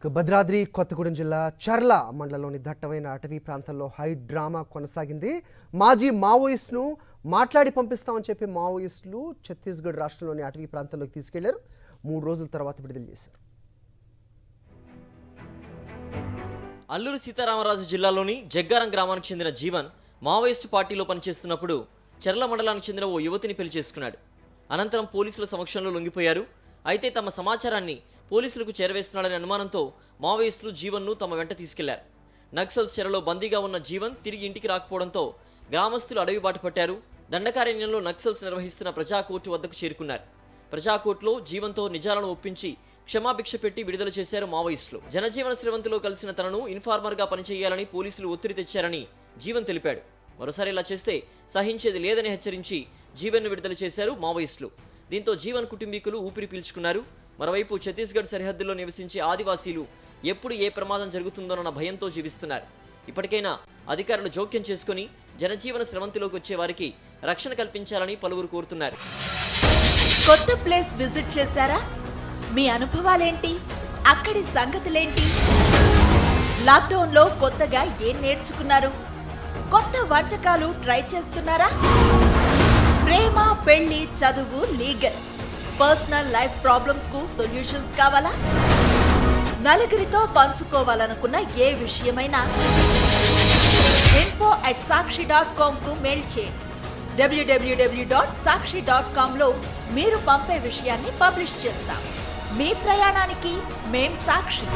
భద్రాద్రి కొత్తగూడెం జిల్లా చర్ల మండలంలోని దట్టమైన అటవీ ప్రాంతంలో హై డ్రామా కొనసాగింది. మాజీ మావోయిస్ట్ను మాట్లాడి పంపిస్తామని చెప్పి మావోయిస్టులు ఛత్తీస్గఢ్ రాష్ట్రంలోని అటవీ ప్రాంతంలోకి తీసుకెళ్లారు. 3 రోజుల తర్వాత విడుదల చేశారు. అల్లూరు సీతారామరాజు జిల్లాలోని జగ్గారం గ్రామానికి చెందిన జీవన్ మావోయిస్టు పార్టీలో పనిచేస్తున్నప్పుడు చర్ల మండలానికి చెందిన ఓ యువతిని పెళ్లి చేసుకున్నాడు. అనంతరం పోలీసుల సమక్షంలో లొంగిపోయారు. అయితే తమ సమాచారాన్ని పోలీసులకు చేరవేస్తున్నాడనే అనుమానంతో మావోయిస్టులు జీవన్ను తమ వెంట తీసుకెళ్లారు. నక్సల్స్ చెరలో బందీగా ఉన్న జీవన్ తిరిగి ఇంటికి రాకపోవడంతో గ్రామస్తులు అడవి బాట పట్టారు. దండకారణ్యంలో నక్సల్స్ నిర్వహిస్తున్న ప్రజాకోర్టు వద్దకు చేరుకున్నారు. ప్రజాకోర్టులో జీవన్తో నిజాలను ఒప్పించి క్షమాభిక్ష పెట్టి విడుదల చేశారు మావోయిస్టులు. జనజీవన శ్రవంతిలో కలిసిన తనను ఇన్ఫార్మర్గా పనిచేయాలని పోలీసులు ఒత్తిడి తెచ్చారని జీవన్ తెలిపాడు. మరోసారి ఇలా చేస్తే సహించేది లేదని హెచ్చరించి జీవన్ను విడుదల చేశారు మావోయిస్టులు. దీంతో జీవన్ కుటుంబీకులు ఊపిరి పీల్చుకున్నారు. మరోవైపు ఛత్తీస్గఢ్ సరిహద్దుల్లో నివసించే ఆదివాసీలు ఎప్పుడు ఏ ప్రమాదం జరుగుతుందోనన్న భయంతో జీవిస్తున్నారు. ఇప్పటికైనా అధికారులు జోక్యం చేసుకుని జనజీవన స్రవంతిలోకి వచ్చే వారికి రక్షణ కల్పించాలని పలువురు కోరుతున్నారు. కొత్త ప్లేస్ విజిట్ చేశారా? మీ అనుభవాలేంటి? అక్కడి సంగతులేంటి? లాక్డౌన్లో కొత్తగా ఏం నేర్చుకున్నారు? కొత్త వంటకాలు ట్రై చేస్తున్నారా? ప్రేమ, పెళ్లి, చదువు, లీగల్, పర్సనల్ లైఫ్ ప్రాబ్లమ్స్ కు సొల్యూషన్స్ కావాలా? నలుగురితో పంచుకోవాలనుకున్న ఏ విషయమైనా info@sakshi.com కు మెయిల్ చేయండి. www.sakshi.com లో మీరు పంపే విషయాన్ని పబ్లిష్ చేస్తాం. మీ ప్రయాణానికి మేం సాక్షి.